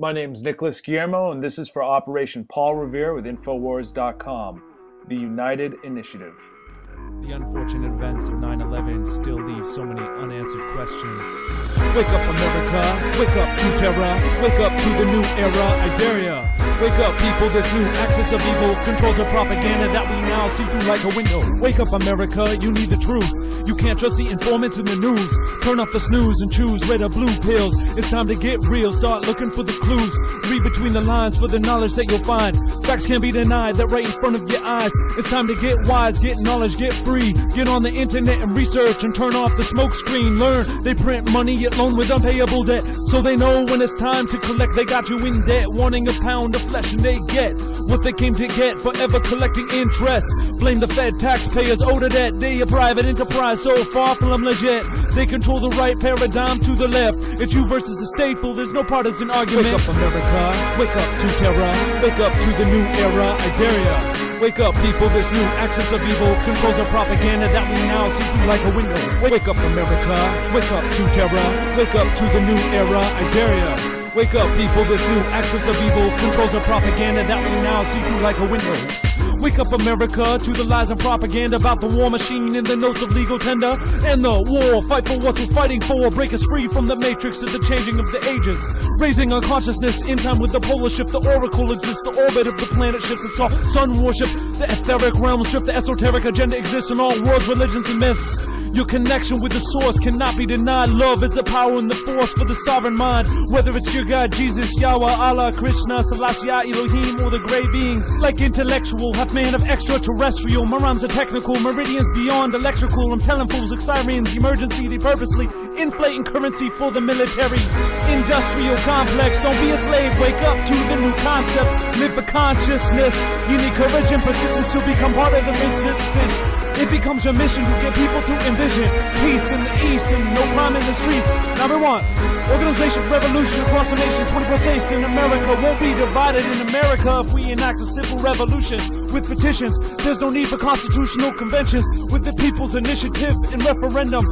My name's Nicholas Guillermo, and this is for Operation Paul Revere with Infowars.com, the United Initiative. The unfortunate events of 9/11 still leave so many unanswered questions. Wake up, America. Wake up to terror. Wake up to the new era. I dare ya. Wake up, people. This new axis of evil controls our propaganda that we now see through like a window. Wake up, America. You need the truth. You can't trust the informants in the news. Turn off the snooze and choose red or blue pills. It's time to get real. Start looking for the clues. Read between the lines for the knowledge that you'll find. Facts can't be denied. They're right in front of your eyes. It's time to get wise, get knowledge, get free. Get on the internet and research and turn off the smoke screen. Learn they print money yet loan with unpayable debt. So they know when it's time to collect. They got you in debt, wanting a pound of flesh, and they get what they came to get. Forever collecting interest. Blame the Fed, taxpayers owe the debt. They a private enterprise so far from legit. They control the right paradigm to the left. It's you versus the stateful, there's no partisan argument. Wake up, America. Wake up to terror. Wake up to the new era. I dare ya. Wake up, people. This new axis of evil controls our propaganda that we now see through like a window. Wake up, America. Wake up to terror. Wake up to the new era. I dare ya. Wake up, people. This new axis of evil controls our propaganda that we now see through like a window. Wake up, America, to the lies and propaganda about the war machine and the notes of legal tender. And the war, fight for what we're fighting for. Break us free from the matrix of the changing of the ages. Raising our consciousness in time with the polar shift. The oracle exists, the orbit of the planet shifts. It's all sun worship, the etheric realms drift. The esoteric agenda exists in all worlds, religions, and myths. Your connection with the source cannot be denied. Love is the power and the force for the sovereign mind. Whether it's your God, Jesus, Yahweh, Allah, Krishna, Selassie, Elohim, or the gray beings. Like intellectual, half man of extraterrestrial. My rhymes are technical, meridians beyond electrical. I'm telling fools like sirens, emergency. They purposely inflating currency for the military. Industrial complex, don't be a slave. Wake up to the new concepts. Live for consciousness. You need courage and persistence to become part of the resistance. It becomes your mission to get people to envision peace in the east and no crime in the streets. Number one, organization revolution across the nation. 24 states in America won't be divided in America if we enact a civil revolution with petitions. There's no need for constitutional conventions with the people's initiative and referendum.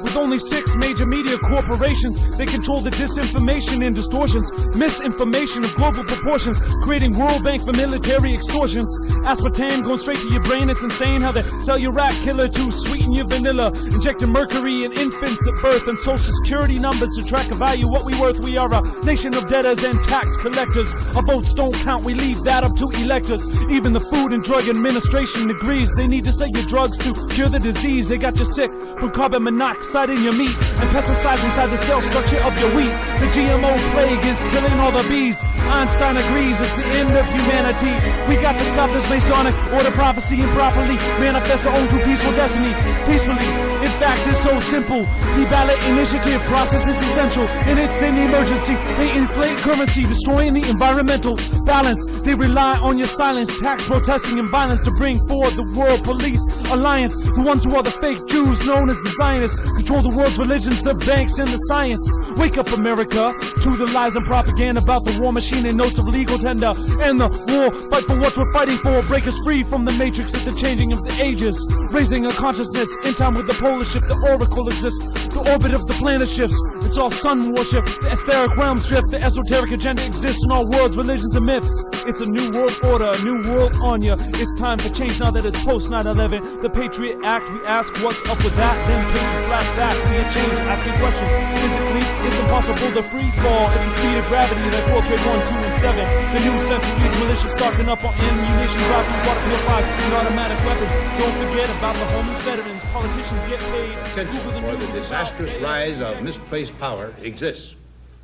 With only 6 major media corporations, they control the disinformation and distortions, misinformation of global proportions, creating World Bank for military extortions. Aspartame going straight to your brain, it's insane how they sell your rat killer to sweeten your vanilla, injecting mercury in infants at birth and social security numbers to track a value what we worth. We are a nation of debtors and tax collectors. Our votes don't count, we leave that up to electors. Even the Food and Drug Administration agrees they need to sell your drugs to cure the disease. They got you sick from carbon monoxide in your meat and pesticides inside the cell structure of your wheat. The GMO plague is killing all the bees. Einstein agrees it's the end of humanity. We got to stop this Masonic order prophecy and properly manifest our own true peaceful destiny. Peacefully, in fact, it's so simple. The ballot initiative process is essential and it's an emergency. They inflate currency, destroying the environmental balance. They rely on your silence, tax protesting and violence to bring forward the World Police Alliance. The ones who are the fake Jews known as the Zionists control the world's religions, the banks, and the science. Wake up, America, to the lies and propaganda about the war machine and notes of legal tender. And the war, fight for what we're fighting for. Break us free from the matrix of the changing of the ages. Raising a consciousness in time with the polar shift. The oracle exists, the orbit of the planet shifts. It's all sun worship, the etheric realms drift. The esoteric agenda exists in all worlds, religions, and myths. It's a new world order, a new world on ya. It's time for change now that it's post 9/11. The Patriot Act, we ask what's up with that. Then pages blast back, we change, asking questions. Physically, it's impossible to free fall at the speed of gravity like World Trade 1, 2, and 7. The new century's militia stocking up on ammunition, rockets, water purifiers, and automatic weapons. Don't forget about the homeless veterans. Politicians get paid. Potential for the disastrous rise of misplaced power exists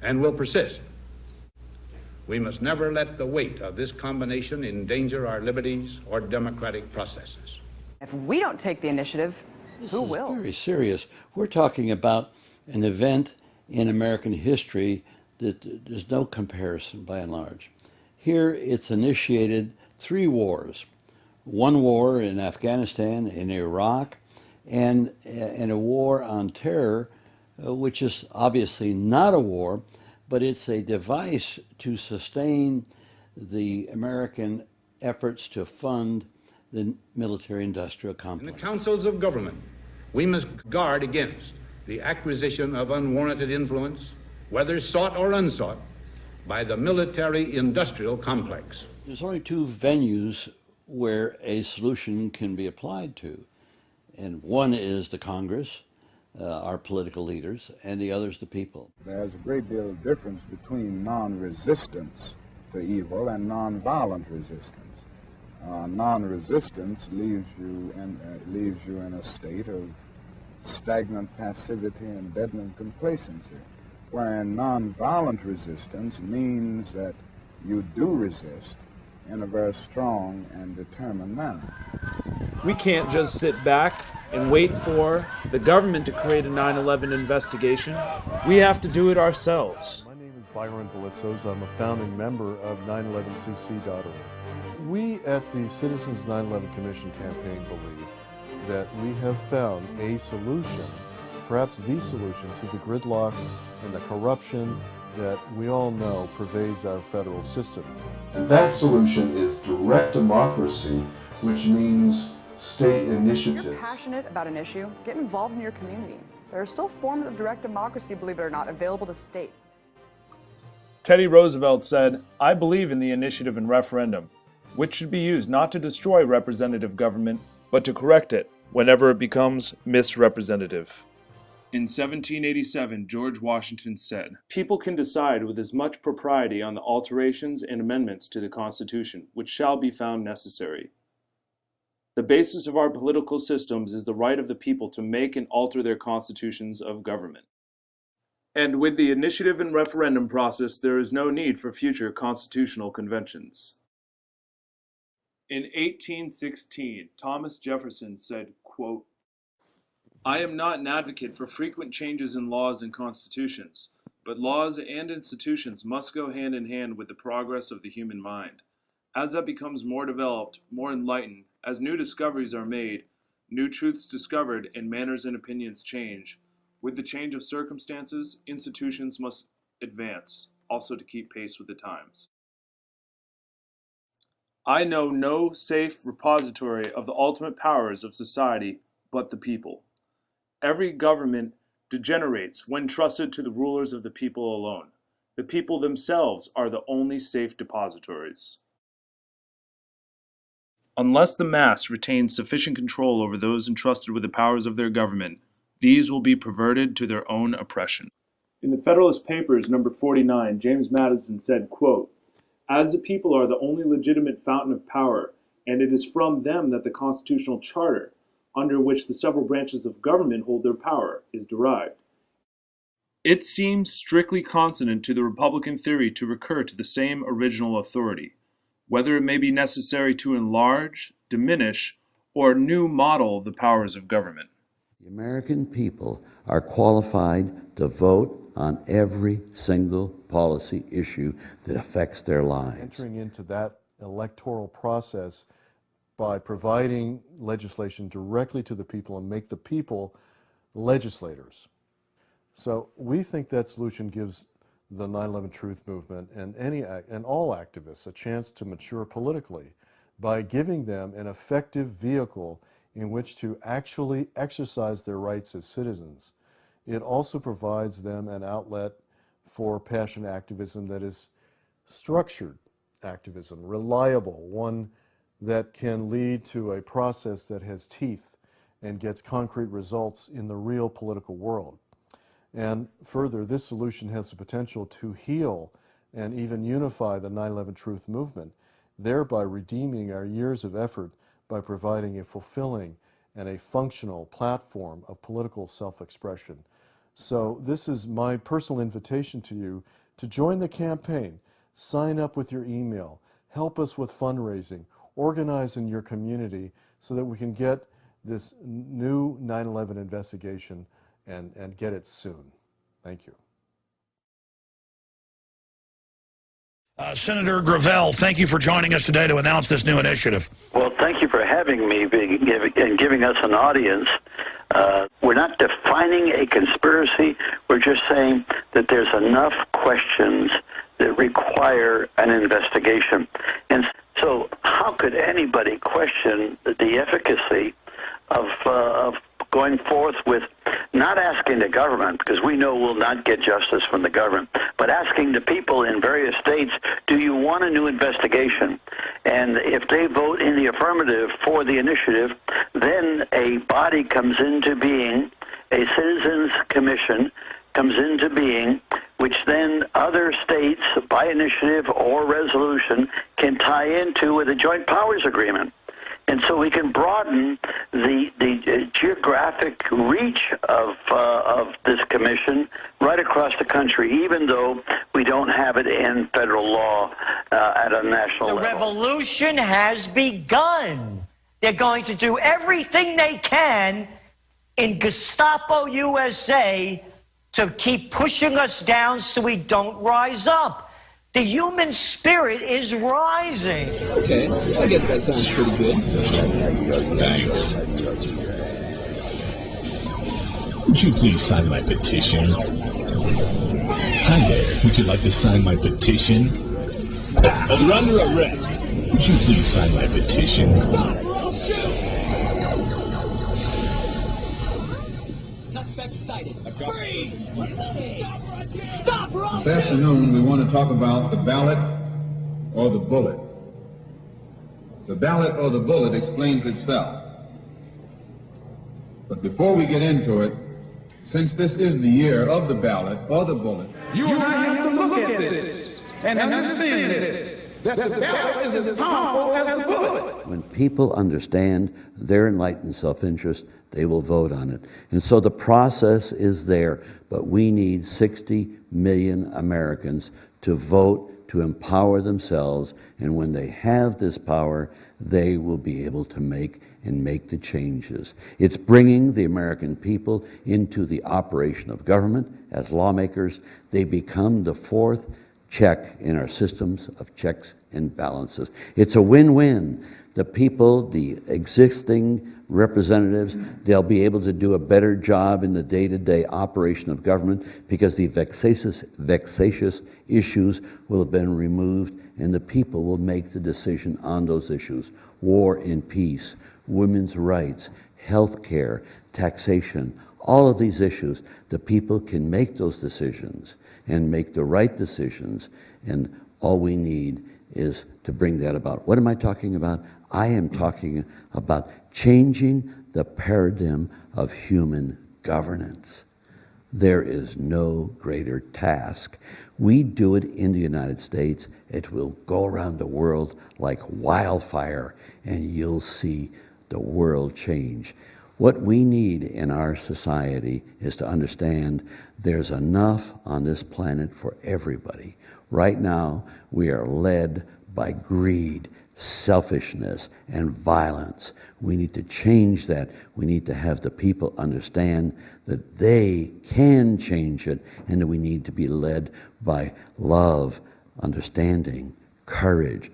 and will persist. We must never let the weight of this combination endanger our liberties or democratic processes. If we don't take the initiative, who will? This is very serious. We're talking about an event in American history that there's no comparison by and large. Here it's initiated 3 wars. 1 war in Afghanistan, in Iraq, and a war on terror, which is obviously not a war, but it's a device to sustain the American efforts to fund the military-industrial complex. In the councils of government, we must guard against the acquisition of unwarranted influence, whether sought or unsought, by the military-industrial complex. There's only two venues where a solution can be applied to, and one is the Congress, our political leaders, and the other is the people. There's a great deal of difference between non-resistance to evil and non-violent resistance. Non-resistance leaves you in a state of stagnant passivity and deadened complacency, wherein non-violent resistance means that you do resist in a very strong and determined manner. We can't just sit back and wait for the government to create a 9/11 investigation. We have to do it ourselves. My name is Byron Belitzos. I'm a founding member of 911cc.org. We at the Citizens 9/11 Commission campaign believe that we have found a solution, perhaps the solution, to the gridlock and the corruption that we all know pervades our federal system. And that solution is direct democracy, which means state initiatives. If you're passionate about an issue, get involved in your community. There are still forms of direct democracy, believe it or not, available to states. Teddy Roosevelt said, "I believe in the initiative and referendum, which should be used not to destroy representative government, but to correct it whenever it becomes misrepresentative." In 1787, George Washington said, "People can decide with as much propriety on the alterations and amendments to the Constitution, which shall be found necessary. The basis of our political systems is the right of the people to make and alter their constitutions of government." And with the initiative and referendum process, there is no need for future constitutional conventions. In 1816, Thomas Jefferson said, quote, "I am not an advocate for frequent changes in laws and constitutions, but laws and institutions must go hand in hand with the progress of the human mind. As that becomes more developed, more enlightened, as new discoveries are made, new truths discovered, and manners and opinions change, with the change of circumstances, institutions must advance, also to keep pace with the times. I know no safe repository of the ultimate powers of society but the people. Every government degenerates when trusted to the rulers of the people alone. The people themselves are the only safe depositories. Unless the mass retains sufficient control over those entrusted with the powers of their government, these will be perverted to their own oppression." In the Federalist Papers, number 49, James Madison said, quote, "As the people are the only legitimate fountain of power, and it is from them that the constitutional charter, under which the several branches of government hold their power, is derived. It seems strictly consonant to the Republican theory to recur to the same original authority, whether it may be necessary to enlarge, diminish, or new model the powers of government." The American people are qualified to vote on every single policy issue that affects their lives. Entering into that electoral process by providing legislation directly to the people and make the people legislators. So we think that solution gives the 9/11 Truth Movement and all activists a chance to mature politically by giving them an effective vehicle in which to actually exercise their rights as citizens. It also provides them an outlet for passion activism that is structured activism, reliable, one that can lead to a process that has teeth and gets concrete results in the real political world. And further, this solution has the potential to heal and even unify the 9/11 Truth Movement, thereby redeeming our years of effort by providing a fulfilling and a functional platform of political self-expression. So this is my personal invitation to you to join the campaign, sign up with your email, help us with fundraising, organize in your community so that we can get this new 9/11 investigation and get it soon. Thank you. Senator Gravel, thank you for joining us today to announce this new initiative. Well, thank you for having me and giving us an audience. We're not defining a conspiracy. We're just saying that there's enough questions that require an investigation. And so how could anybody question the efficacy of going forth with not asking asking the government, because we know we'll not get justice from the government, but asking the people in various states, do you want a new investigation? And if they vote in the affirmative for the initiative, then a body comes into being, a citizens commission comes into being, which then other states, by initiative or resolution, can tie into with a joint powers agreement. And so we can broaden the geographic reach of this commission right across the country, even though we don't have it in federal law at a national level. The revolution has begun. They're going to do everything they can in Gestapo USA to keep pushing us down so we don't rise up. The human spirit is rising. Okay, I guess that sounds pretty good. Thanks. Would you please sign my petition? Hi there, would you like to sign my petition? You're under arrest. Would you please sign my petition? Stop, or I'll shoot! Suspect sighted. Freeze! Stop, or I'll shoot! This afternoon, we want to talk about the ballot or the bullet. The ballot or the bullet explains itself. But before we get into it, since this is the year of the ballot or the bullet, you and I have to look at this and understand this, that the ballot is as powerful as the bullet. When people understand their enlightened self-interest, they will vote on it. And so the process is there, but we need 60 million Americans to vote to empower themselves, and when they have this power, they will be able to make the changes. It's bringing the American people into the operation of government as lawmakers. They become the fourth check in our systems of checks and balances. It's a win-win. The people, the existing representatives, they'll be able to do a better job in the day-to-day operation of government because the vexatious issues will have been removed, and the people will make the decision on those issues. War and peace, women's rights, health care, taxation, all of these issues, the people can make those decisions and make the right decisions, and all we need is to bring that about. What am I talking about? I am talking about changing the paradigm of human governance. There is no greater task. We do it in the United States. It will go around the world like wildfire, and you'll see the world change. What we need in our society is to understand there's enough on this planet for everybody. Right now, we are led by greed, selfishness, and violence. We need to change that. We need to have the people understand that they can change it, and that we need to be led by love, understanding, courage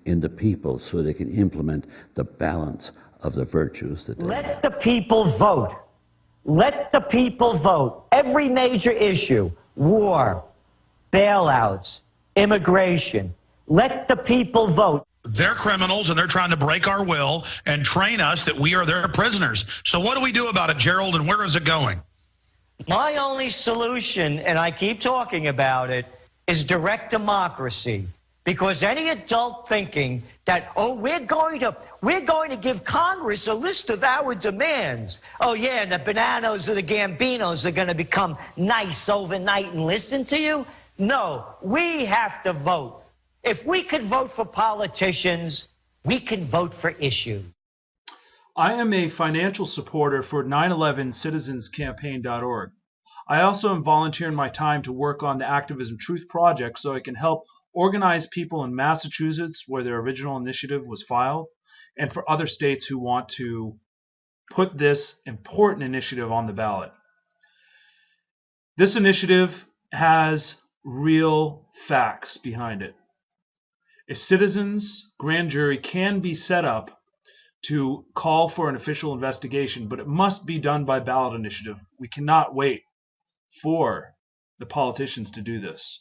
in the people so they can implement the balance of the virtues that they have. Let the people vote. Let the people vote. Every major issue, war, bailouts, immigration, let the people vote. They're criminals, and they're trying to break our will and train us that we are their prisoners. So what do we do about it, Gerald, and where is it going? My only solution, and I keep talking about it, is direct democracy. Because any adult thinking that, oh, we're going to give Congress a list of our demands. Oh, yeah, and the Bananos or the Gambinos are going to become nice overnight and listen to you. No, we have to vote. If we could vote for politicians, we can vote for issues. I am a financial supporter for 9/11citizenscampaign.org. I also am volunteering my time to work on the Activism Truth Project so I can help organize people in Massachusetts where their original initiative was filed, and for other states who want to put this important initiative on the ballot. This initiative has real facts behind it. A citizen's grand jury can be set up to call for an official investigation, but it must be done by ballot initiative. We cannot wait for the politicians to do this.